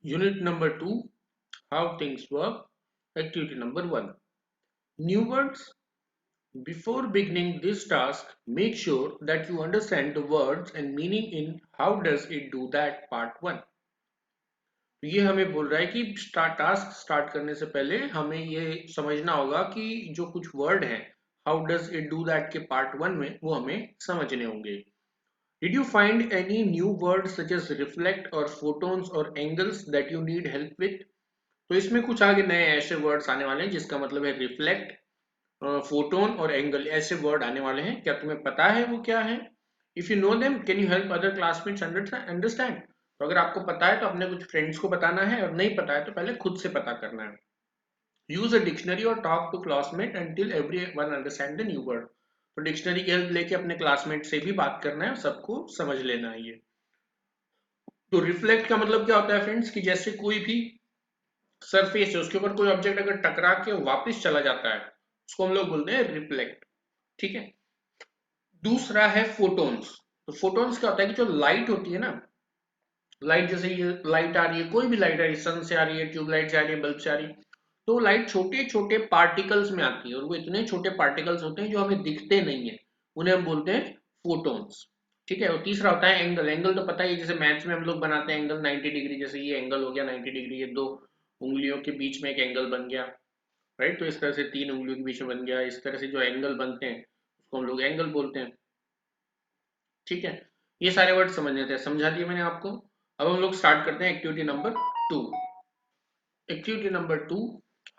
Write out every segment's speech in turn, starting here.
Unit number 2, How Things Work. Activity number 1, New words. Before beginning this task, make sure that you understand the words and meaning in How Does It Do That Part 1. तो ये हमें बोल रहा है कि task start करने से पहले हमें ये समझना होगा कि जो कुछ वर्ड हैं how does it do that के पार्ट 1 में वो हमें समझने होंगे. Did you find any new words such as reflect or photons or angles that you need help with? तो इसमें कुछ आगे नए ऐसे वर्ड्स आने वाले हैं जिसका मतलब है रिफ्लेक्ट, फोटोन और एंगल. ऐसे वर्ड आने वाले हैं. क्या तुम्हें पता है वो क्या है? If you know them can you help other classmates understand. तो अगर आपको पता है तो अपने कुछ फ्रेंड्स को बताना है, और नहीं पता है तो पहले खुद से पता करना है. यूज अ डिक्शनरी और talk to classmate until everyone understand the new word. तो डिक्शनरी की हेल्प लेके अपने क्लासमेट से भी बात करना है और सबको समझ लेना है ये. तो रिफ्लेक्ट का मतलब क्या होता है फ्रेंड्स, कि जैसे कोई भी सरफेस है उसके ऊपर कोई ऑब्जेक्ट अगर टकरा के वापस चला जाता है उसको हम लोग बोलते हैं रिफ्लेक्ट. ठीक है. दूसरा है फोटोन्स. तो फोटोन्स क्या होता है कि जो लाइट होती है ना, लाइट जैसे ये लाइट आ रही है, कोई भी लाइट आ रही है, सन से आ रही है, ट्यूबलाइट से आ रही है, बल्ब से आ रही है, तो लाइट छोटे छोटे पार्टिकल्स में आती है और वो इतने छोटे पार्टिकल्स होते हैं जो हमें दिखते नहीं है, उन्हें हम बोलते हैं फोटोन्स. ठीक है. और तीसरा होता है एंगल. एंगल तो पता ही है, जैसे मैथ्स में हम लोग बनाते हैं एंगल 90 डिग्री. जैसे ये एंगल हो गया 90 डिग्री, ये दो उंगलियों के बीच में एक एंगल बन गया, राइट. तो इस तरह से तीन उंगलियों के बीच में बन गया. इस तरह से जो एंगल बनते हैं उसको हम लोग एंगल बोलते हैं. ठीक है. ये सारे वर्ड समझने थे, समझा दिए मैंने आपको. अब हम लोग स्टार्ट करते हैं activity number 2. Activity number 2,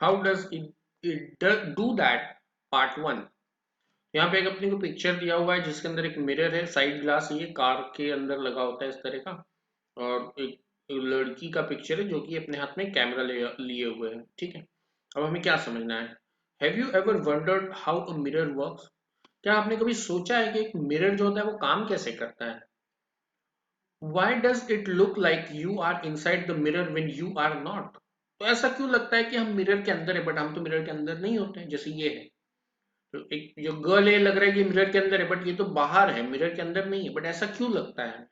how does it do that part 1. यहाँ पे एक अपने को पिक्चर दिया हुआ है जिसके अंदर एक मिरर है, साइड ग्लास, ये कार के अंदर लगा होता है इस तरह का. और एक लड़की का पिक्चर है जो कि अपने हाथ में कैमरा लिए हुए है. ठीक है. अब हमें क्या समझना है. Have you ever wondered how a mirror works. क्या आपने कभी सोचा है कि एक मिरर जो होता है वो काम कैसे करता है. Why does it look like you are inside the mirror when you are not? तो ऐसा क्यों लगता है कि हम मिरर के अंदर है बट हम तो मिरर के अंदर नहीं होते हैं. जैसे ये है, तो एक जो गर्ल है लग रहा है कि मिरर के अंदर है बट ये तो बाहर है, मिरर के अंदर नहीं है. बट ऐसा क्यों लगता है.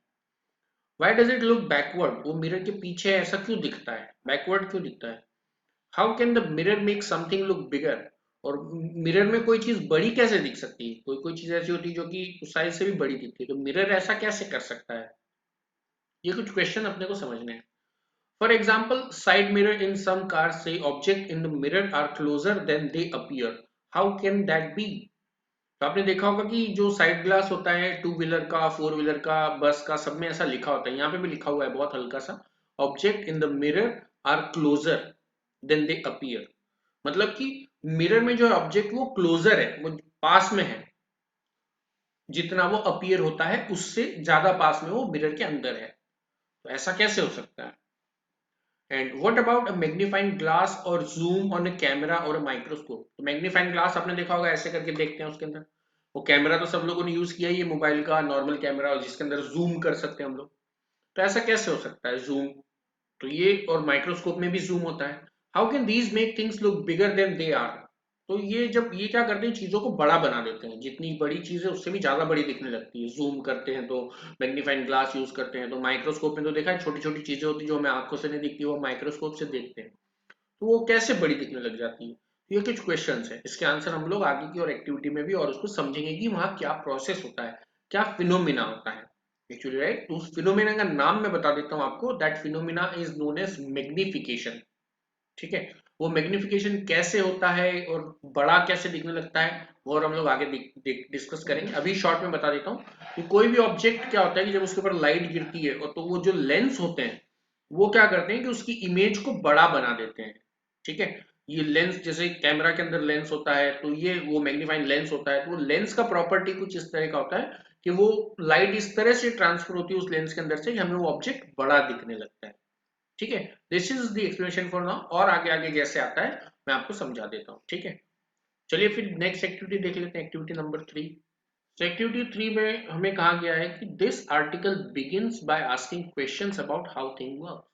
Why does it look backward? वो मिरर के पीछे है, ऐसा क्यों दिखता है, बैकवर्ड क्यों दिखता है. How can the mirror make something look bigger? और मिरर में कोई चीज बड़ी कैसे दिख सकती है. कोई कोई चीज ऐसी होती है जो कि साइज से भी बड़ी दिखती है, तो मिरर ऐसा कैसे कर सकता है. ये कुछ क्वेश्चन अपने को समझने हैं. For example, side mirror in some cars say objects in the mirror are closer than they appear. How can that be? तो आपने देखा होगा कि जो साइड ग्लास होता है टू व्हीलर का, फोर व्हीलर का, बस का, सब में ऐसा लिखा होता है. यहाँ पे भी लिखा हुआ है बहुत हल्का सा, object in the mirror are closer than they appear. मतलब कि मिरर में जो ऑब्जेक्ट वो क्लोजर है, वो पास में है, जितना वो अपीयर होता है उससे ज्यादा पास में वो मिरर के अंदर है. तो ऐसा कैसे हो सकता है. And what about a magnifying glass और जूम ऑन अ कैमरा और अ माइक्रोस्कोप. तो मैग्नीफाइंग ग्लास आपने देखा होगा, ऐसे करके देखते हैं उसके अंदर. वो कैमरा तो सब लोगों ने यूज किया है, ये मोबाइल का नॉर्मल कैमरा जिसके अंदर जूम कर सकते हैं हम लोग. तो ऐसा कैसे हो सकता है जूम. तो ये और माइक्रोस्कोप में भी जूम होता है. How can these make things look bigger than they are. तो ये जब ये क्या करते हैं, चीजों को बड़ा बना देते हैं, जितनी बड़ी चीज है उससे भी ज्यादा बड़ी दिखने लगती है. जूम करते हैं तो मैग्नीफाइंग ग्लास यूज करते हैं, तो माइक्रोस्कोप में तो देखा है छोटी छोटी चीजें होती है जो हमें आंखों से नहीं दिखती, वो माइक्रोस्कोप से देखते हैं, तो वो कैसे बड़ी दिखने लग जाती है. तो ये कुछ क्वेश्चंस है, इसके आंसर हम लोग आगे की और एक्टिविटी में भी और उसको समझेंगे कि वहां क्या प्रोसेस होता है, क्या फिनोमिना होता है एक्चुअली, राइट. तो उस फिनोमिना का नाम मैं बता देता हूँ आपको. That phenomena is known as magnification. ठीक है. वो मैग्निफिकेशन कैसे होता है और बड़ा कैसे दिखने लगता है वो और हम लोग आगे डिस्कस करेंगे. अभी शॉर्ट में बता देता हूँ कि कोई भी ऑब्जेक्ट क्या होता है कि जब उसके ऊपर लाइट गिरती है और तो वो जो लेंस होते हैं वो क्या करते हैं कि उसकी इमेज को बड़ा बना देते हैं. ठीक है. ये लेंस, जैसे कैमरा के अंदर लेंस होता है तो ये वो मैग्नीफाइंग लेंस होता है, तो वो लेंस का प्रॉपर्टी कुछ इस तरह का होता है कि वो लाइट इस तरह से ट्रांसफर होती है उस लेंस के अंदर से कि हमें वो ऑब्जेक्ट बड़ा दिखने लगता है. ठीक है. This is the explanation for now, और आगे आगे जैसे आता है मैं आपको समझा देता हूँ. ठीक है. चलिए फिर नेक्स्ट एक्टिविटी देख लेते हैं, एक्टिविटी नंबर 3. तो एक्टिविटी 3 में हमें कहा गया है कि this article begins by asking questions about how thing work.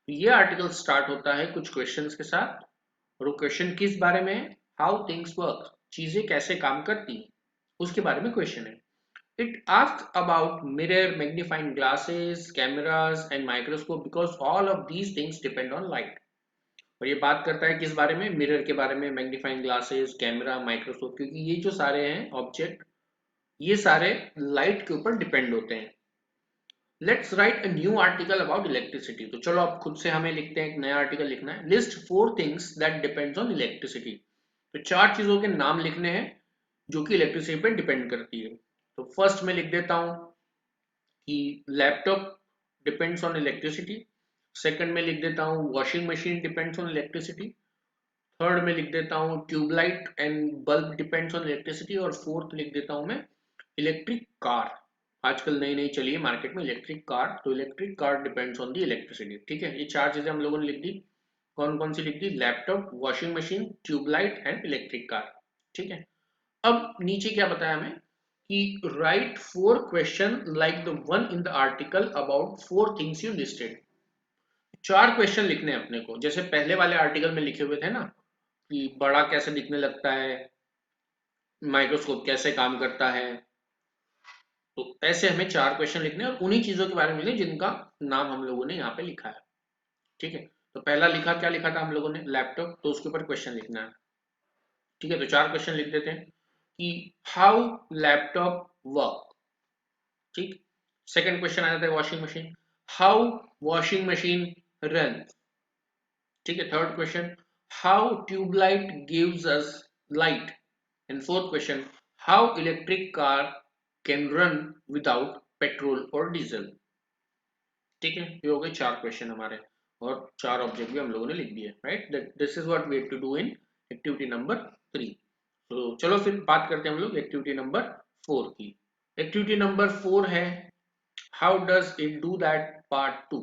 ये आर्टिकल स्टार्ट होता है कुछ क्वेश्चंस के साथ, और वो क्वेश्चन किस बारे में है, हाउ थिंग्स वर्क, चीजें कैसे काम करती हैं उसके बारे में क्वेश्चन है. It asks about mirror, magnifying glasses, cameras and microscope because all of these things depend on light. और ये बात करता है किस बारे में? मिरर के बारे में, मैग्नीफाइंग ग्लासेस, कैमरा, माइक्रोस्कोप, क्योंकि ये जो सारे हैं ऑब्जेक्ट, ये सारे लाइट के ऊपर डिपेंड होते हैं। Let's write a new article about electricity. तो चलो अब खुद से हमें लिखते हैं, एक नया आर्टिकल लिखना है। List 4 things that depends on electricity. तो 4 चीजों के नाम लिखने हैं जो कि इलेक्ट्रिसिटी पे डिपेंड करती है। तो फर्स्ट में लिख देता हूं कि laptop depends on electricity. Second में लिख देता हूं washing machine depends on electricity. Third में लिख देता हूं tubelight and bulb depends on electricity. और फोर्थ लिख देता हूं मैं इलेक्ट्रिक कार। आजकल नई नई चली है मार्केट में इलेक्ट्रिक कार, तो electric car depends on the electricity. ठीक है, ये 4 चीजें हम लोगों ने लिख दी। कौन कौन सी लिख दी? Laptop, washing machine, tubelight and electric car. ठीक है, अब नीचे क्या बताया हमें कि write 4 question like the one in the article about 4 things you listed. 4 question लिखने हैं अपने को, जैसे पहले वाले आर्टिकल में लिखे हुए थे ना कि बड़ा कैसे दिखने लगता है, माइक्रोस्कोप कैसे काम करता है। तो ऐसे हमें 4 क्वेश्चन लिखने हैं और उन्हीं चीजों के बारे में लिखने जिनका नाम हम लोगों ने यहाँ पे लिखा है। ठीक है, तो पहला लिखा, क्या लिखा था हम लोगों ने? लैपटॉप, तो उसके ऊपर क्वेश्चन लिखना है। ठीक है, तो 4 क्वेश्चन लिख देते हैं कि हाउ लैपटॉप वर्क। ठीक, सेकंड क्वेश्चन आ जाता है washing machine, how washing machine run. ठीक है, third question, how tubelight gives us light. And fourth question, how electric car can run without petrol और डीजल। ठीक है, ये हो गए 4 क्वेश्चन हमारे और 4 ऑब्जेक्ट भी हम लोगों ने लिख दिए। Right, this is what we have to do in activity number 3। तो चलो फिर बात करते हैं हम लोग एक्टिविटी नंबर 4 की। एक्टिविटी नंबर 4 है how does it do that part 2।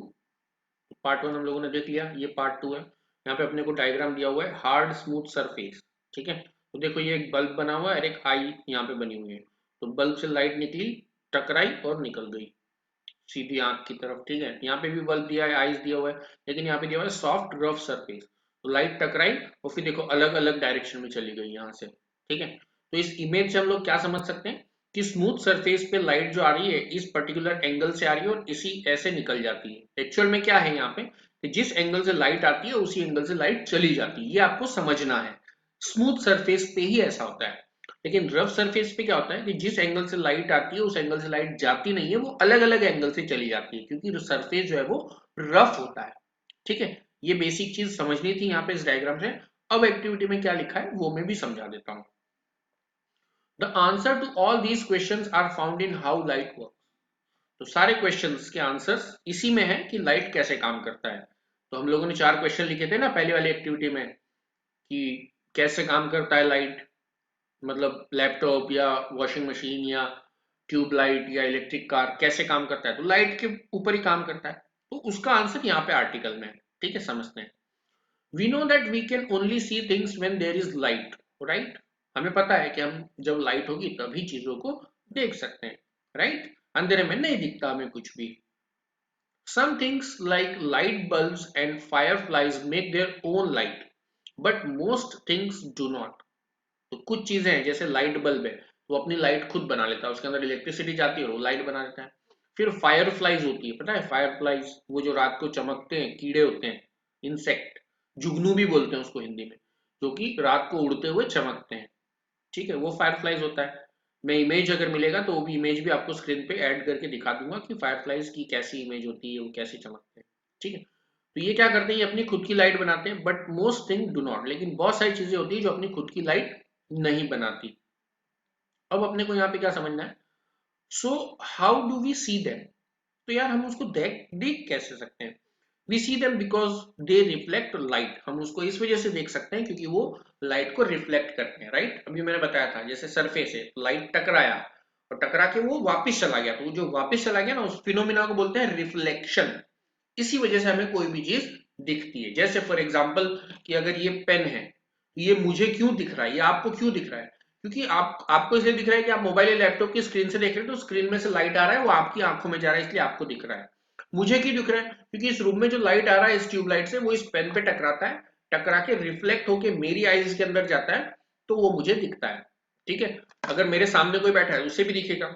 Part 1 हम लोगों ने देख लिया, ये पार्ट 2 है। यहाँ पे अपने को डायग्राम दिया हुआ है हार्ड स्मूथ सरफेस। ठीक है, तो देखो ये एक बल्ब बना हुआ है और एक आई यहाँ पे बनी हुई है। तो बल्ब से लाइट निकली, टकराई और निकल गई सीधी आंख की तरफ। ठीक है, यहाँ पे भी बल्ब दिया है, आइस दिया हुआ है, लेकिन यहाँ पे दिया हुआ है सॉफ्ट रफ सरफेस। तो लाइट टकराई और फिर देखो अलग अलग डायरेक्शन में चली गई यहाँ से। ठीक है, तो इस इमेज से हम लोग क्या समझ सकते हैं कि स्मूथ सरफेस पे लाइट जो आ रही है इस पर्टिकुलर एंगल से आ रही है और इसी ऐसे निकल जाती है। एक्चुअल में क्या है यहाँ पे कि जिस एंगल से लाइट आती है उसी एंगल से लाइट चली जाती है, ये आपको समझना है। स्मूथ सरफेस पे ही ऐसा होता है, लेकिन रफ सरफेस पे क्या होता है कि जिस एंगल से लाइट आती है उस एंगल से लाइट जाती नहीं है, वो अलग अलग एंगल से चली जाती है क्योंकि सरफेस जो है वो रफ होता है। ठीक है, ये बेसिक चीज समझनी थी यहाँ पे इस डायग्राम से। अब एक्टिविटी में क्या लिखा है वो मैं भी समझा देता हूँ। The answer to all these questions are found in how light work. तो सारे क्वेश्चंस के आंसर्स इसी में है कि लाइट कैसे काम करता है। तो हम लोगों ने 4 क्वेश्चन लिखे थे ना पहले वाली एक्टिविटी में कि कैसे काम करता है लाइट, मतलब लैपटॉप या वॉशिंग मशीन या ट्यूबलाइट या इलेक्ट्रिक कार कैसे काम करता है, तो लाइट के ऊपर ही काम करता है। तो उसका आंसर यहाँ पे आर्टिकल में है। ठीक है, समझते हैं। We know that we can only see things when there is light. Right, हमें पता है कि हम जब लाइट होगी तभी चीजों को देख सकते हैं। राइट, अंधेरे में नहीं दिखता हमें कुछ भी। Some things like light bulbs and fireflies make their own light, but most things do not. तो कुछ चीजें हैं जैसे लाइट बल्ब है, वो अपनी लाइट खुद बना लेता है, उसके अंदर इलेक्ट्रिसिटी जाती है और वो लाइट बना लेता है। फिर फायर फ्लाइज होती है, पता है फायर फ्लाइज, वो जो रात को चमकते हैं, कीड़े होते हैं, इंसेक्ट, जुगनू भी बोलते हैं उसको हिंदी में, जो कि रात को उड़ते हुए चमकते हैं। ठीक है, वो फायरफ्लाइज होता है। मैं इमेज अगर मिलेगा तो वो भी इमेज भी आपको स्क्रीन पे ऐड करके दिखा दूंगा कि फायरफ्लाइज की कैसी इमेज होती है, वो कैसे चमकते हैं। ठीक है, तो ये क्या करते हैं, ये अपनी खुद की लाइट बनाते हैं, but most thing do not. लेकिन बहुत सारी चीजें होती है जो अपनी खुद की लाइट नहीं बनाती। अब अपने को यहाँ पे क्या समझना है, so how do we see them. तो यार हम उसको देख देख कैसे सकते हैं? We see them because they reflect light. हम उसको इस वजह से देख सकते हैं क्योंकि वो लाइट को रिफ्लेक्ट करते हैं। राइट, अभी मैंने बताया था जैसे सरफेस है, लाइट टकराया और टकरा के वो वापस चला गया, तो वो जो वापस चला गया ना उस फिनोमिना को बोलते हैं रिफ्लेक्शन। इसी वजह से हमें कोई भी चीज दिखती है। जैसे फॉर एग्जाम्पल कि अगर ये पेन है, ये मुझे क्यों दिख रहा है, ये आपको क्यों दिख रहा है? क्योंकि आपको इसलिए दिख रहा है कि आप मोबाइल या लैपटॉप की स्क्रीन से देख रहे हैं, तो स्क्रीन में से लाइट आ रहा है, वो आपकी आंखों में जा रहा है, इसलिए आपको दिख रहा है। मुझे क्यों दिख रहा है? क्योंकि इस रूम में जो लाइट आ रहा है इस ट्यूबलाइट से, वो इस पेन पे टकराता है, टकरा के रिफ्लेक्ट होके मेरी आईज के अंदर जाता है, तो वो मुझे दिखता है। ठीक है, अगर मेरे सामने कोई बैठा है उसे भी दिखेगा।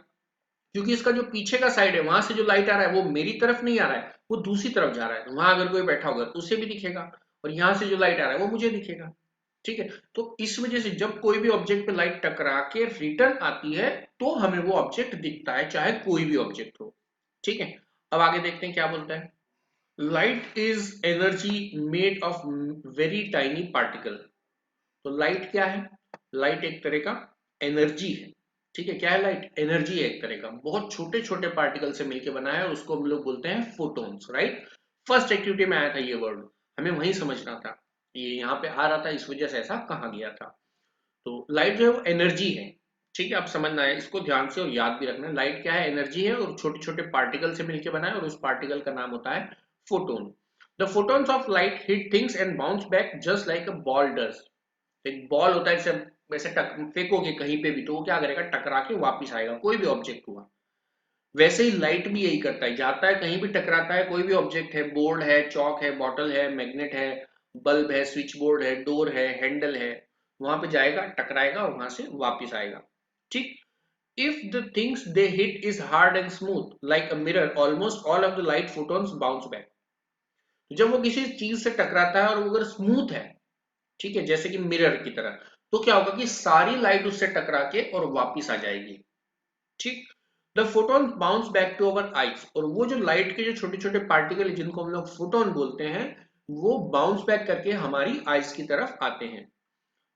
क्योंकि इसका जो पीछे का साइड है वहां से जो लाइट आ रहा है वो मेरी तरफ नहीं आ रहा है, वो दूसरी तरफ जा रहा है। तो वहां अगर कोई बैठा होगा तो उसे भी दिखेगा, और यहाँ से जो लाइट आ रहा है वो मुझे दिखेगा। ठीक है, तो इस वजह से जब कोई भी ऑब्जेक्ट पे लाइट टकरा के रिटर्न आती है तो हमें वो ऑब्जेक्ट दिखता है, चाहे कोई भी ऑब्जेक्ट हो। ठीक है, अब आगे देखते हैं क्या बोलता है। Light is energy made of very tiny particle. तो लाइट क्या है? लाइट एक तरह का एनर्जी है। ठीक है, क्या है? लाइट एनर्जी है एक तरह का, बहुत छोटे छोटे पार्टिकल से मिलकर बना है, और उसको हम लोग बोलते हैं फोटॉन्स। राइट, फर्स्ट एक्टिविटी में आया था ये वर्ड, हमें वही समझना था, ये यहाँ पे आ रहा था इस वजह से ऐसा कहा गया था। तो लाइट जो है वो एनर्जी है। ठीक है, आप समझना है इसको ध्यान से, और याद भी रखना, लाइट क्या है? एनर्जी है, और छोटे छोटे पार्टिकल से मिलकर बना है, और उस पार्टिकल का नाम होता है photon. The photons of light hit things and bounce back just like a ball does. एक बॉल होता है, जैसे वैसे फेंकोगे कहीं पे भी तो वो क्या करेगा? टकरा के वापस आएगा, कोई भी ऑब्जेक्ट हुआ। वैसे ही लाइट भी यही करता है, जाता है कहीं भी टकराता है, कोई भी ऑब्जेक्ट है, बोर्ड है, चौक है, बॉटल है, मैग्नेट है, बल्ब है, स्विच बोर्ड है, डोर है, हैंडल है, वहां पे जाएगा, टकराएगा और वहां से वापस आएगा। ठीक, if the things they hit is hard and smooth like a mirror almost all of the light photons bounce back. जब वो किसी चीज से टकराता है और वो अगर स्मूथ है, ठीक है, जैसे कि मिरर की तरह, तो क्या होगा कि सारी लाइट उससे टकरा के और वापस आ जाएगी। ठीक, the photon bounce back to our eyes, और वो जो लाइट के जो छोटे छोटे पार्टिकल है जिनको हम लोग फोटोन बोलते हैं, वो बाउंस बैक करके हमारी आईज की तरफ आते हैं।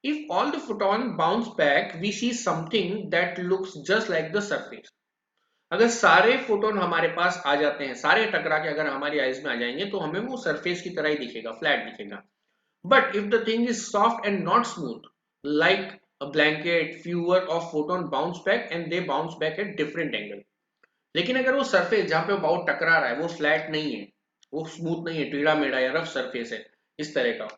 If all the photon bounce back we see something that looks just like the surface. अगर सारे फोटोन हमारे पास आ जाते हैं, सारे टकरा के अगर हमारी आईज में आ जाएंगे, तो हमें वो सरफेस की तरह ही दिखेगा, फ्लैट दिखेगा। But if the thing is soft and not smooth, like a blanket, fewer of photon bounce back and they bounce back at different angle. लेकिन अगर वो सरफेस जहां पे बहुत टकरा रहा है वो फ्लैट नहीं है, वो स्मूथ नहीं है, टेढ़ा मेढ़ा या रफ सरफेस है इस तरह का,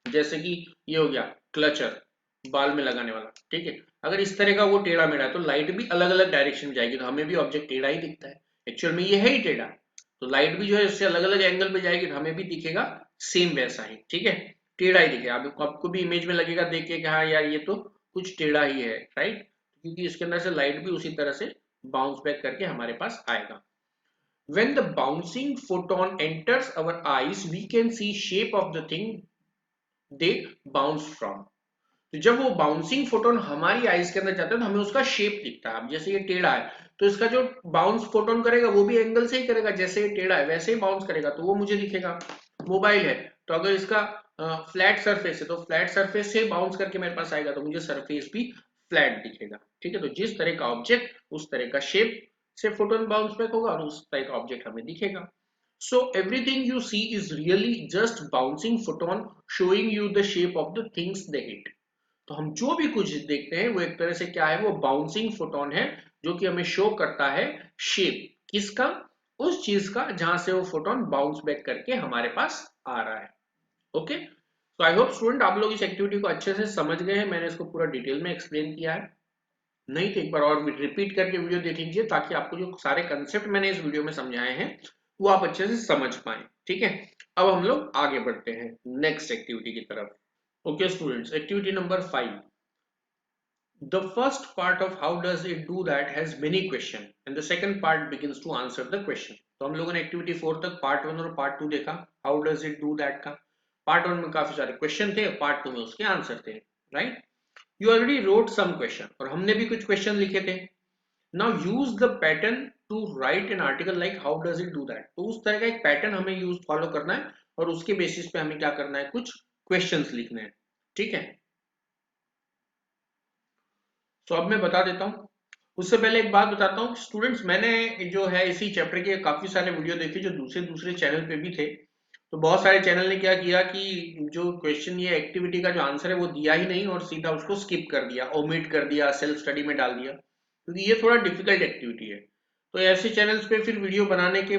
जैसे कि ये हो गया क्लचर, बाल में लगाने वाला। ठीक है, अगर इस तरह का वो टेढ़ा मेढ़ा है तो लाइट भी अलग अलग डायरेक्शन में जाएगी, तो हमें भी ऑब्जेक्ट टेढ़ा ही दिखता है। एक्चुअल में ये है ही टेढ़ा, तो लाइट भी जो है इससे अलग अलग एंगल पे जाएगी तो हमें भी दिखेगा सेम वैसा ही। ठीक है, टेढ़ा ही दिखेगा, आपको भी इमेज में लगेगा देख के कि हाँ यार ये तो कुछ टेढ़ा ही है। राइट, क्योंकि इसके अंदर से लाइट भी उसी तरह से बाउंस बैक करके हमारे पास आएगा। When the bouncing photon enters our eyes, we can see shape of the thing they bounce from. तो जब वो बाउंसिंग फोटोन हमारी आईज के अंदर जाता है तो हमें उसका शेप दिखता है। अब जैसे ये टेढ़ा है तो इसका जो बाउंस फोटोन करेगा वो भी एंगल से ही करेगा, जैसे ये टेढ़ा है वैसे ही बाउंस करेगा, तो वो मुझे दिखेगा। मोबाइल है तो अगर इसका फ्लैट सरफेस है तो फ्लैट सरफेस से बाउंस करके मेरे पास आएगा, तो मुझे सरफेस भी फ्लैट दिखेगा। ठीक है, तो जिस तरह का ऑब्जेक्ट उस तरह का शेप से फोटोन बाउंस बैक होगा और उस तरह का ऑब्जेक्ट हमें दिखेगा। So everything you see is really just bouncing photon showing you the shape of the things they hit. तो हम जो भी कुछ देखते हैं वो एक तरह से क्या है? वो बाउंसिंग फोटोन है, जो कि हमें शो करता है शेप किसका? उस चीज का जहां से वो फोटोन बाउंस बैक करके हमारे पास आ रहा है। ओके, तो आई होप स्टूडेंट आप लोग इस एक्टिविटी को अच्छे से समझ गए हैं, मैंने इसको पूरा डिटेल में एक्सप्लेन किया है। नहीं तो एक बार और रिपीट करके वीडियो देख लीजिए, ताकि आपको जो सारे कंसेप्ट मैंने इस वीडियो में समझाए हैं वो आप अच्छे से समझ पाए। ठीक है, अब हम लोग आगे बढ़ते हैं नेक्स्ट एक्टिविटी की तरफ। Okay students, activity number 5। The first part of how does it do that has many questions and the second part begins to answer the question. तो हम लोगों ने एक्टिविटी 4 तक पार्ट 1 और पार्ट 2 देखा, how does it do that का। Part 1 में काफी सारे क्वेश्चन थे, पार्ट 2 में उसके आंसर थे। Right, you already wrote some question, और हमने भी कुछ क्वेश्चन लिखे थे। Now use the pattern to write an article like how does it do that. तो उस तरह का एक पैटर्न हमें यूज फॉलो करना है, और उसके बेसिस पे हमें क्या करना है? कुछ क्वेश्चंस लिखने हैं। ठीक है, तो अब मैं बता देता हूँ। उससे पहले एक बात बताता हूँ स्टूडेंट्स, मैंने जो है इसी चैप्टर के काफी सारे वीडियो देखे जो दूसरे दूसरे चैनल पे भी थे। तो बहुत सारे चैनल ने क्या किया कि जो क्वेश्चन ये एक्टिविटी का जो आंसर है वो दिया ही नहीं, और सीधा उसको स्किप कर दिया, ओमिट कर दिया, सेल्फ स्टडी में डाल दिया, क्योंकि ये थोड़ा डिफिकल्ट एक्टिविटी है। तो ऐसे चैनल्स पे फिर वीडियो बनाने के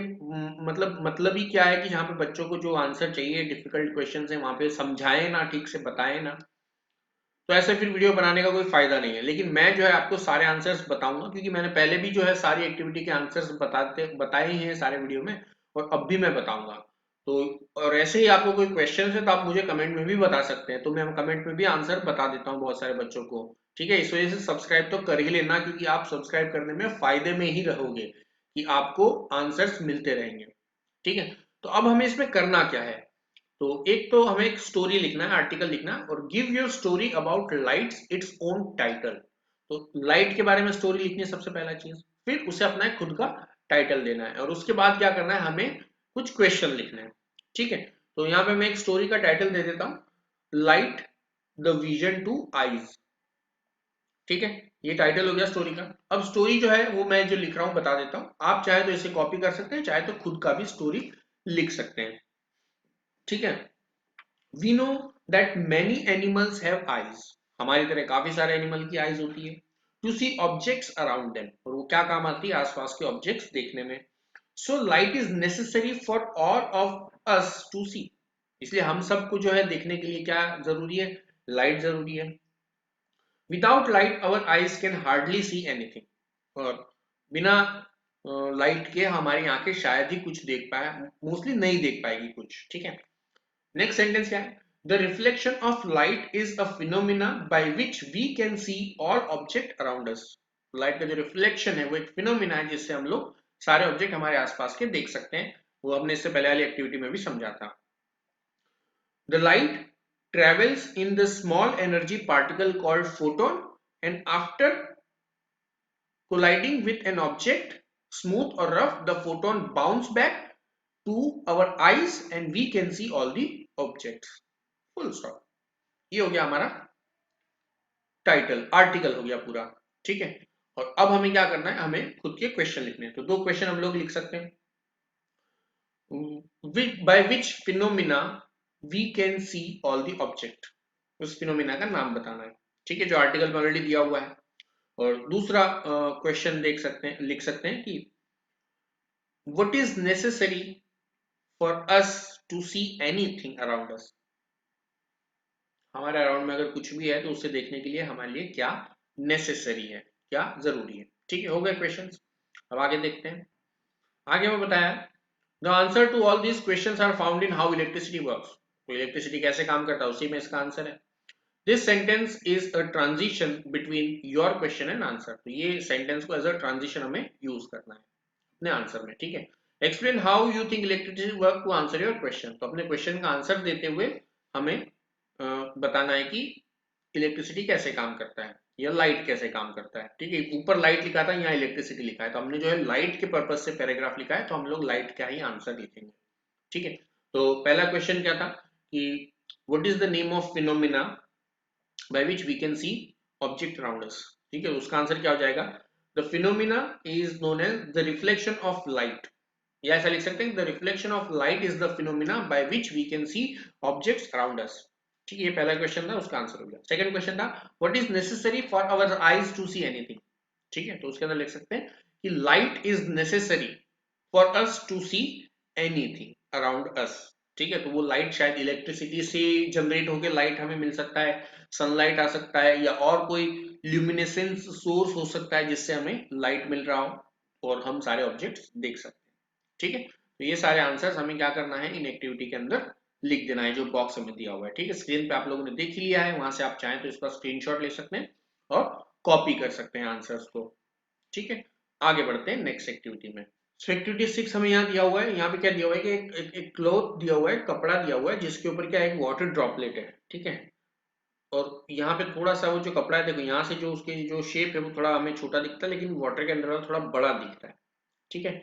मतलब ही क्या है कि जहाँ पे बच्चों को जो आंसर चाहिए डिफिकल्ट क्वेश्चन है वहां पे समझाएं ना, ठीक से बताएं ना, तो ऐसे फिर वीडियो बनाने का कोई फायदा नहीं है। लेकिन मैं जो है आपको सारे आंसर्स बताऊंगा, क्योंकि मैंने पहले भी जो है सारी एक्टिविटी के आंसर्स बताए ही हैं सारे वीडियो में, और अब भी मैं बताऊंगा। तो और ऐसे ही आपको कोई क्वेश्चन है तो आप मुझे कमेंट में भी बता सकते हैं, तो मैं कमेंट में भी आंसर बता देता हूँ बहुत सारे बच्चों को ठीक है, इस वजह से सब्सक्राइब तो कर ही लेना, क्योंकि आप सब्सक्राइब करने में फायदे में ही रहोगे कि आपको आंसर्स मिलते रहेंगे। ठीक है, तो अब हमें इसमें करना क्या है, तो एक तो हमें एक स्टोरी लिखना है, आर्टिकल लिखना है, और give your story about lights its own title. तो लाइट के बारे में स्टोरी लिखनी है सबसे पहला चीज, फिर उसे अपना एक खुद का टाइटल देना है, और उसके बाद क्या करना है, हमें कुछ क्वेश्चन लिखना है। ठीक है, तो यहाँ पे मैं एक स्टोरी का टाइटल दे देता हूँ, light the vision two eyes. ठीक है, ये टाइटल हो गया स्टोरी का। अब स्टोरी जो है वो मैं जो लिख रहा हूँ बता देता हूँ, आप चाहे तो इसे कॉपी कर सकते हैं, चाहे तो खुद का भी स्टोरी लिख सकते हैं। ठीक है, we know that many animals have eyes, हमारी तरह काफी सारे एनिमल की आईज होती है, to see objects around them, और वो क्या काम आती है, आसपास के ऑब्जेक्ट्स देखने में। So light is necessary for all of us to see, इसलिए हम सबको जो है देखने के लिए क्या जरूरी है, लाइट जरूरी है। Without light our eyes can hardly see anything, और बिना लाइट के हमारी आंखें शायद ही कुछ देख पाए, मोस्टली नहीं देख पाएगी कुछ। ठीक है, नेक्स्ट सेंटेंस क्या है, the reflection of light is a phenomena by which we can see all object around us. Light का जो रिफ्लेक्शन है वो एक फिनोमिना है जिससे हम लोग सारे ऑब्जेक्ट हमारे आसपास के देख सकते हैं, वो हमने इससे पहले वाली एक्टिविटी में भी समझा था। The light travels in the small energy particle called photon, and after colliding with an object, smooth or rough, the photon bounce back to our eyes and we can see all the objects. Full stop. ये हो गया हमारा title, article हो गया पूरा। ठीक है, और अब हमें क्या करना है, हमें खुद के क्वेश्चन लिखने हैं। तो दो क्वेश्चन हम लोग लिख सकते हैं, by which phenomena we can see all the object, उस फिनोमिना का नाम बताना है। ठीक है, जो आर्टिकल में ऑलरेडी दिया हुआ है। और दूसरा क्वेश्चन देख सकते हैं, लिख सकते हैं कि what is necessary for us to see anything around us, हमारे अराउंड में अगर कुछ भी है तो उसे देखने के लिए हमारे लिए क्या नेसेसरी है, क्या जरूरी है। ठीक है, हो गए क्वेश्चंस। अब आगे देखते हैं। आगे मैं बताया, the answer to all these questions are found in how electricity works, तो इलेक्ट्रिसिटी कैसे काम करता है उसी में इसका आंसर है। This sentence is a transition between your question and answer, तो ये सेंटेंस को एज अ ट्रांजिशन हमें यूज करना है अपने आंसर में। ठीक है, explain how you think electricity work to answer your question, तो अपने क्वेश्चन का आंसर देते हुए हमें बताना है कि इलेक्ट्रिसिटी कैसे काम करता है या लाइट कैसे काम करता है। ठीक है, ऊपर लाइट लिखा था, यहाँ इलेक्ट्रिसिटी लिखा है, तो हमने जो है लाइट के पर्पज से पैराग्राफ लिखा है, तो हम लोग लाइट का ही आंसर लिखेंगे। ठीक है, तो पहला क्वेश्चन क्या था कि what is the name of phenomena by which we can see object around us। ठीक है, उसका आंसर क्या हो जाएगा, the phenomena is known as the reflection of light, या ऐसा लिख सकते हैं the reflection of light is the phenomena by which we can see objects around us। ठीक है, ये पहला क्वेश्चन था, उसका आंसर हो गया। सेकंड क्वेश्चन था what is necessary for our eyes to see anything। ठीक है, तो उसके अंदर लिख सकते हैं कि light is necessary for us to see anything around us। ठीक है, तो वो लाइट शायद इलेक्ट्रिसिटी से जनरेट होकर लाइट हमें मिल सकता है, सनलाइट आ सकता है, या और कोई ल्यूमिनेसेंस सोर्स हो सकता है जिससे हमें लाइट मिल रहा हो और हम सारे ऑब्जेक्ट्स देख सकते हैं। ठीक है, तो ये सारे आंसर्स हमें क्या करना है, इन एक्टिविटी के अंदर लिख देना है जो बॉक्स हमें दिया हुआ है। ठीक है, स्क्रीन पे आप लोगों ने देख लिया है, वहां से आप चाहें तो इसका स्क्रीनशॉट ले सकते हैं और कॉपी कर सकते हैं आंसर्स को। ठीक है, आगे बढ़ते हैं नेक्स्ट एक्टिविटी में। एक्टिविटी 6 हमें यहाँ दिया हुआ है, यहाँ पे क्या दिया हुआ है कि एक क्लॉथ दिया हुआ है, कपड़ा दिया हुआ है जिसके ऊपर क्या एक वाटर ड्रॉपलेट है। ठीक है, और यहाँ पे थोड़ा सा वो जो कपड़ा है, देखो यहाँ से जो उसकी जो शेप है वो थोड़ा हमें छोटा दिखता है, लेकिन वाटर के अंदर वाला थोड़ा बड़ा दिखता है। ठीक है,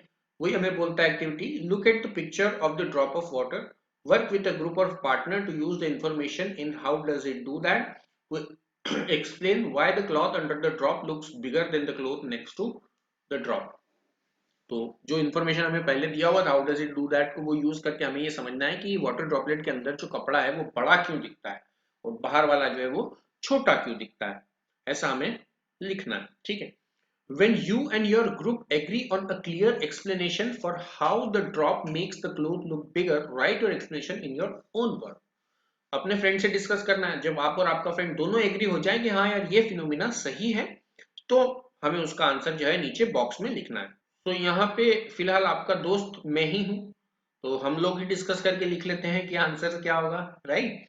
वही हमें बोलता है activity, look at the picture of the drop of water, work with a group of partner to use the information in how does it do that, explain why the cloth under the drop looks bigger than the cloth next to the drop. तो जो information हमें पहले दिया हुआ था how does it do that को वो use करके हमें ये समझना है कि वाटर ड्रॉपलेट के अंदर जो कपड़ा है वो बड़ा क्यों दिखता है और बाहर वाला जो है वो छोटा क्यों दिखता है, ऐसा हमें लिखना है। ठीक है, when you and your group agree on a clear explanation for how the drop makes the cloth look bigger, write your explanation in your own word। अपने फ्रेंड से डिस्कस करना है, जब आप और आपका फ्रेंड दोनों एग्री हो जाए कि हाँ यार ये फिनोमिना सही है, तो हमें उसका आंसर जो है नीचे बॉक्स में लिखना है। तो यहाँ पे फिलहाल आपका दोस्त मैं ही हूँ, तो हम लोग ही डिस्कस करके लिख लेते हैं कि आंसर क्या होगा, राइट।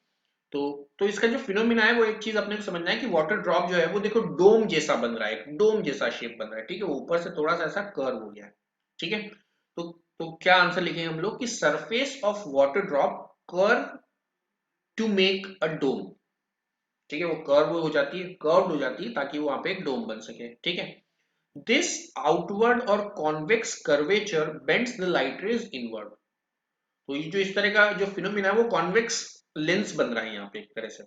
तो इसका जो फिनोमिना है वो एक चीज अपने को समझना है कि वाटर ड्रॉप जो है वो देखो डोम जैसा बन रहा है, एक डोम जैसा शेप बन रहा है, ठीक है, वो ऊपर से थोड़ा सा ऐसा कर्व हो गया है, ठीक है। क्या आंसर लिखेंगे हम लोग कि surface of water drop curve to make a dome, ठीक है, वो कर्व हो जाती है, कर्व्ड हो जाती है ताकि वहां पे एक डोम बन सके, ठीक है। This outward or convex curvature bends the light rays inward. तो ये जो इस तरह का जो फिनोमिना है वो कॉन्वेक्स लेंस बन रहा है यहाँ पे एक तरह से,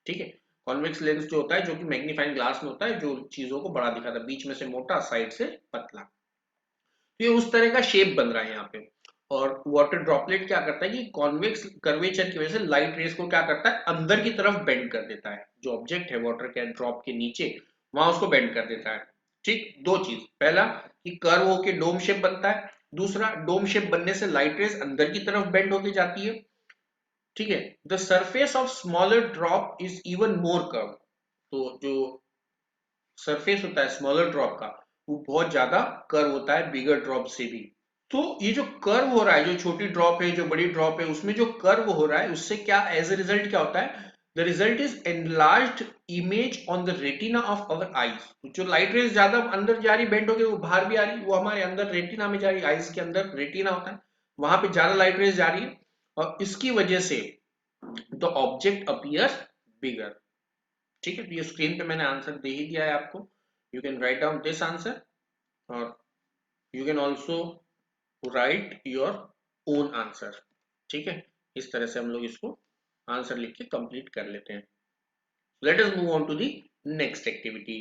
ठीक है। कॉन्वेक्स लेंस जो होता है, जो कि मैग्नीफाइंग ग्लास में होता है, जो चीजों को बड़ा दिखाता है, बीच में से मोटा, साइड से पतला। तो ये उस तरह का शेप बन रहा है यहाँ पे। और वाटर ड्रॉपलेट क्या करता है कि कॉन्वेक्स कर्वेचर की वजह से लाइट रेस को क्या करता है, अंदर की तरफ बेंड कर देता है, जो ऑब्जेक्ट है वाटर के ड्रॉप के नीचे, वहां उसको बेंड कर देता है, ठीक। दो चीज, पहला कि कर्व होके डोम शेप बनता है, दूसरा डोम शेप बनने से लाइट रेस अंदर की तरफ बेंड होके जाती है, ठीक है। The surface of smaller drop is even more curve. तो जो सरफेस होता है स्मॉलर ड्रॉप का, वो बहुत ज्यादा कर्व होता है बिगर ड्रॉप से भी। तो ये जो कर्व हो रहा है, जो छोटी ड्रॉप है, जो बड़ी ड्रॉप है, उसमें जो कर्व हो रहा है, उससे क्या एज ए रिजल्ट क्या होता है, the result is enlarged image on the retina of our eyes. जो लाइट रेज ज्यादा अंदर जा रही, बेंड होकर वो बाहर भी आ रही, वो हमारे अंदर रेटिना में जा रही, आईज के अंदर रेटिना होता है, वहां पे ज्यादा लाइट रेज जा रही है, और इसकी वजह से द ऑब्जेक्ट अपीयर्स बिगर, ठीक है। तो ये स्क्रीन पे मैंने आंसर दे ही दिया है आपको, you can write down this answer, और you can also write your own answer, ठीक है। इस तरह से हम लोग इसको आंसर लिख के कंप्लीट कर लेते हैं। Let us move on to the next activity.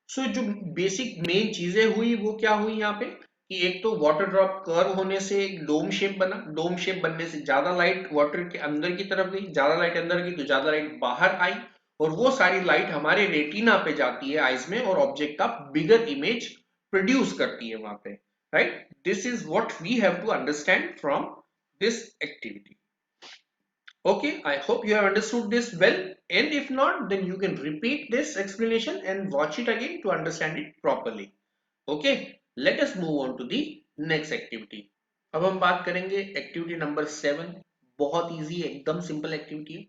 So जो बेसिक मेन चीजें हुई वो क्या हुई यहाँ पे, कि एक तो वाटर ड्रॉप कर्व होने से एक डोम शेप बना, डोम शेप बनने से ज्यादा लाइट वाटर के अंदर की तरफ गई, ज्यादा लाइट अंदर गई तो ज्यादा लाइट बाहर आई, और वो सारी लाइट हमारे रेटिना पे जाती है आइज में, और ऑब्जेक्ट का बिगर इमेज प्रोड्यूस करती है वहां पे, right. This is what we have to understand from this activity. Okay, I hope you have understood this well, and if not, then you can repeat this explanation and watch it again to understand it properly. Okay, let us move on to the next activity. अब हम बात करेंगे activity number 7। बहुत easy है, एकदम simple activity है।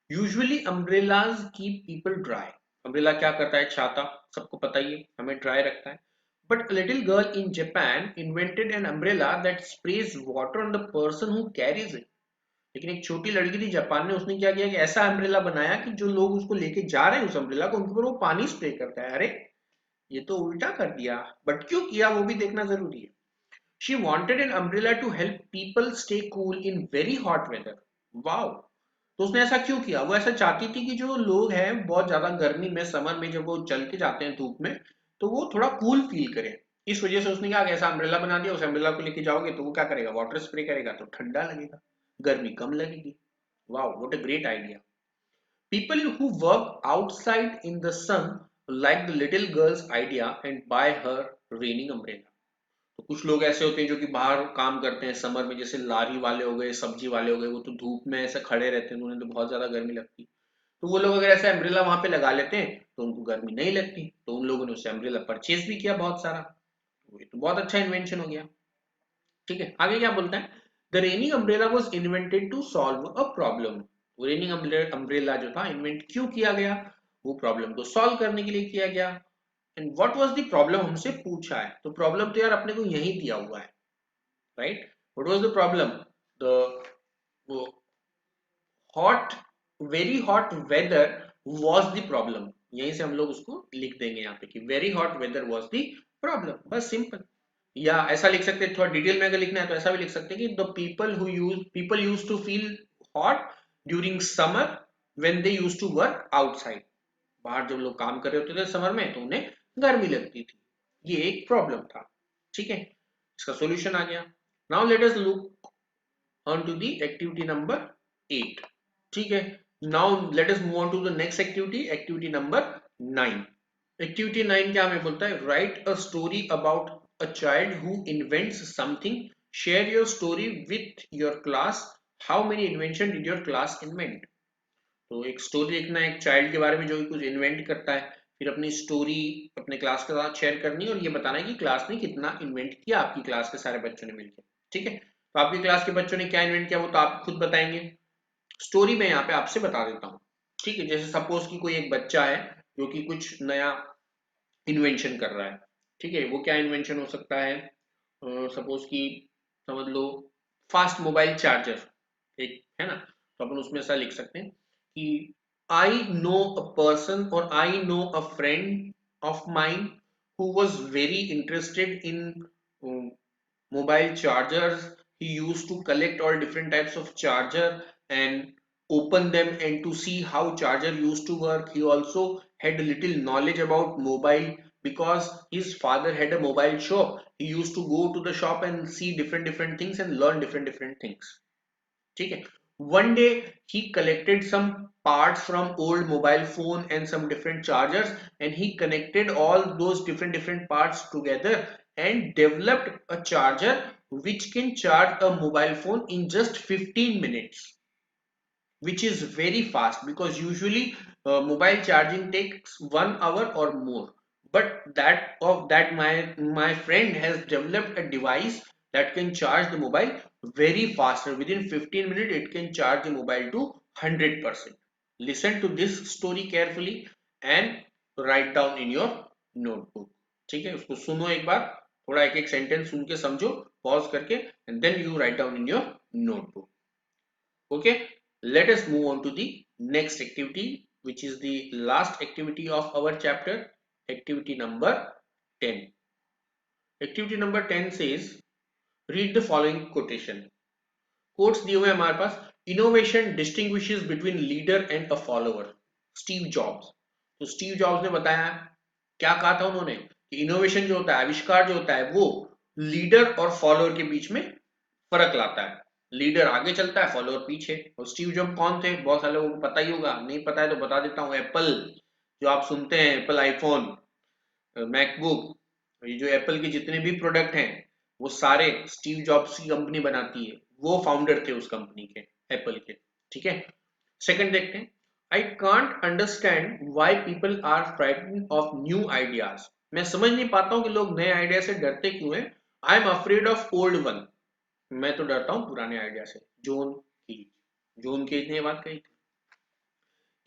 Usually umbrellas keep people dry. Umbrella क्या करता है, छाता, सबको पता ही है, हमें ड्राई रखता है। But a little girl in Japan invented an umbrella that sprays water on the person who carries it. लेकिन एक छोटी लड़की थी जापान में, उसने क्या किया कि ऐसा अम्ब्रेला बनाया कि जो लोग उसको लेके जा रहे हैं उस अम्ब्रेला को, उनके ऊपर वो पानी स्प्रे करता है। अरे ये तो उल्टा कर दिया, बट क्यों किया वो भी देखना जरूरी है। She wanted an umbrella to help people stay cool in very hot weather. Wow. तो उसने ऐसा क्यों किया, वो ऐसा चाहती थी कि जो लोग हैं बहुत ज्यादा गर्मी में, समर में जब वो चल के जाते हैं धूप में, तो वो थोड़ा कूल फील करें। इस वजह से उसने क्या, ऐसा अम्ब्रेला बना दिया, उस अम्ब्रेला को लेके जाओगे तो वो क्या करेगा, वाटर स्प्रे करेगा तो ठंडा लगेगा, गर्मी कम लगेगी। Wow, what a great idea. People who work outside in the sun like the little girl's idea and buy her raining umbrella. तो कुछ लोग ऐसे होते हैं जो कि बाहर काम करते हैं समर में, जैसे लारी वाले हो गए, सब्जी वाले हो गए, वो तो धूप में ऐसे खड़े रहते हैं, उन्हें तो बहुत ज्यादा गर्मी लगती है। तो वो लोग अगर ऐसा अम्ब्रेला वहां पे लगा लेते हैं तो उनको गर्मी नहीं लगती, तो उन लोगों ने उससे अम्ब्रेला परचेज भी किया बहुत सारा। तो ये तो बहुत अच्छा इन्वेंशन हो गया, ठीक है। आगे क्या बोलता है, the raining umbrella was invented to solve a problem. Raining umbrella जो था इन्वेंट क्यों किया गया, वो प्रॉब्लम को सॉल्व करने के लिए किया गया। And what was the problem, हमसे पूछा है, तो प्रॉब्लम तो यार अपने को यही दिया हुआ है, right. What was the problem, the hot, very hot weather was the problem. यहीं से हम लोग उसको लिख देंगे यहाँ पे कि very hot weather was the problem, बस सिंपल। या ऐसा लिख सकते हैं, थोड़ा डिटेल में अगर लिखना है तो ऐसा भी लिख सकते हैं कि the people use to feel hot during summer when they use to work outside. बाहर जब लोग काम कर रहे होते थे समर में तो उन्हें गर्मी लगती थी, ये एक प्रॉब्लम था, ठीक है। इसका सॉल्यूशन आ गया। Now let us look on to the activity number 8, ठीक है। Now let us move on to the next activity, activity number 9। Activity 9 क्या हमें बोलता है, write a story about a child who invents something, share your story with your class, how many invention did your class invent. तो एक story लिखना है एक child के बारे में जो कुछ इन्वेंट करता है, फिर अपनी स्टोरी अपने क्लास के साथ शेयर करनी है, और ये बताना है कि क्लास ने कितना इन्वेंट किया, आपकी क्लास के सारे बच्चों ने मिलकर, ठीक है। तो आपकी क्लास के बच्चों ने क्या इन्वेंट किया वो तो आप खुद बताएंगे। स्टोरी मैं यहाँ पे आपसे बता देता हूँ, ठीक है। जैसे सपोज कि कोई एक बच्चा है जो कि कुछ नया इन्वेंशन कर रहा है, ठीक है। वो क्या इन्वेंशन हो सकता है, सपोज कि समझ लो फास्ट मोबाइल चार्जर एक है ना। तो अपन उसमें ऐसा लिख सकते हैं कि आई नो अ पर्सन और I know a friend of mind who was very interested in mobile chargers. He used to collect all different types of charger and open them and to see how charger used to work. He also had a little knowledge about mobile because his father had a mobile shop. He used to go to the shop and see different things and learn different things. ठीक है। One day he collected some parts from old mobile phone and some different chargers and he connected all those different parts together and developed a charger which can charge a mobile phone in just 15 minutes, which is very fast because usually mobile charging takes 1 hour or more. But that my friend has developed a device that can charge the mobile very faster. Within 15 minutes it can charge the mobile to 100%. Listen to this story carefully and write down in your notebook. ठीक है, उसको सुनो एक बार, थोड़ा एक एक sentence सुन के समझो पॉज करके and then you write down in your notebook. Okay, let us move on to the next activity, which is the last activity of our chapter, activity number 10. Activity number 10 says, read the following quotation. Quotes दिए हुए हमारे पास. Innovation distinguishes between leader and a follower. Steve Jobs. तो Steve jobs ने बताया, क्या कहा था उन्होंने कि इनोवेशन जो होता है, आविष्कार जो होता है, वो लीडर और फॉलोअर के बीच में फर्क लाता है. लीडर आगे चलता है, फॉलोअर पीछे. और स्टीव जॉब कौन थे, बहुत सारे लोगों को पता ही होगा, नहीं पता है तो बता देता हूँ. एप्पल जो आप सुनते हैं, एप्पल आईफोन, मैकबुक, ये जो एप्पल के जितने भी प्रोडक्ट हैं वो सारे स्टीव जॉब्स की कंपनी बनाती है. वो फाउंडर थे उस कंपनी के, एप्पल के. ठीक है. सेकंड देखते हैं. I can't understand why people are frightened of new ideas. मैं समझ नहीं पाता हूँ कि लोग नए आइडिया से डरते क्यों हैं. I am afraid of old one. मैं तो डरता हूँ पुराने आइडिया से. जोन केज ने ये बात कही थी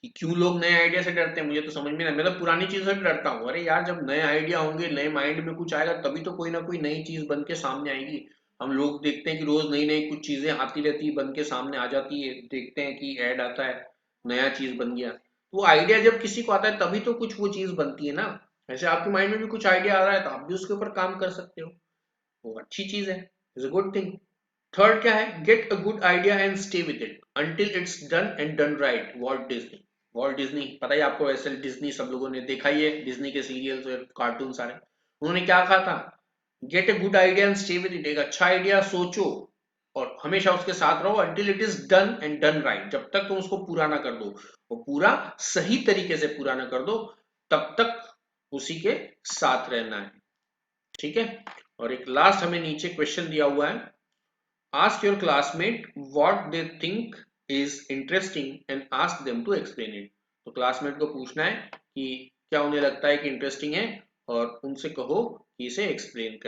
कि क्यों लोग नए आइडिया से डरते हैं. मुझे तो समझ में नहीं, मैं तो पुरानी चीजों से डरता हूँ. अरे यार, जब नए आइडिया होंगे, नए माइंड में कुछ आएगा, तभी तो कोई ना कोई नई चीज बन के सामने आएगी. हम लोग देखते हैं कि रोज नई नई कुछ चीजें आती रहती है, बन के सामने आ जाती है. देखते हैं कि ऐड आता है, नया चीज बन गया. वो आइडिया जब किसी को आता है तभी तो कुछ वो चीज बनती है ना. वैसे आपके माइंड में भी कुछ आइडिया आ रहा है तो आप भी उसके ऊपर काम कर सकते हो. वो अच्छी चीज है, is a good thing. Third क्या है, get a good idea and stay with it until it's done and done right. Walt Disney. Walt Disney पता ही आपको, वैसे डिज्नी सब लोगों ने देखा ही है, डिज्नी के सीरियल्स और कार्टून सारे. उन्होंने क्या कहा था, get a good idea and stay with it. एक अच्छा आइडिया सोचो और हमेशा उसके साथ रहो until it is done and done right. जब तक तुम उसको पूरा ना कर दो, वो पूरा सही तरीके से पूरा ना कर दो, तब तक उसी के साथ रहना है. ठीक है. और एक लास्ट हमें नीचे क्वेश्चन दिया हुआ है. Ask your classmate what they think is interesting and ask them to explain it. तो क्लासमेट को पूछना है कि क्या उन्हें लगता है कि इंटरेस्टिंग है, और उनसे कहो कि इसे एक्सप्लेन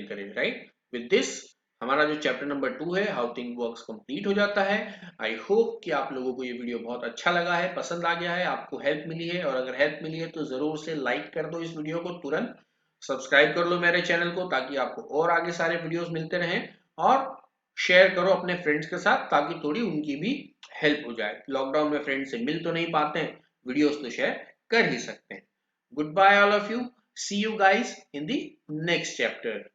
करें. राइट. विद दिस हमारा जो चैप्टर नंबर 2 है, हाउ थिंग वर्क्स, कंप्लीट हो जाता है. आई होप कि आप लोगों को ये वीडियो बहुत अच्छा लगा है, पसंद आ गया है, आपको हेल्प मिली है. और अगर हेल्प मिली है तो जरूर से लाइक कर दो इस वीडियो को तुरंत. सब्सक्राइब कर लो मेरे चैनल को ताकि आपको और आगे सारे वीडियोस मिलते रहें. और शेयर करो अपने फ्रेंड्स के साथ ताकि थोड़ी उनकी भी हेल्प हो जाए. लॉकडाउन में फ्रेंड से मिल तो नहीं पाते हैं, वीडियोस तो शेयर कर ही सकते हैं. Goodbye all of you. See you guys in the next chapter.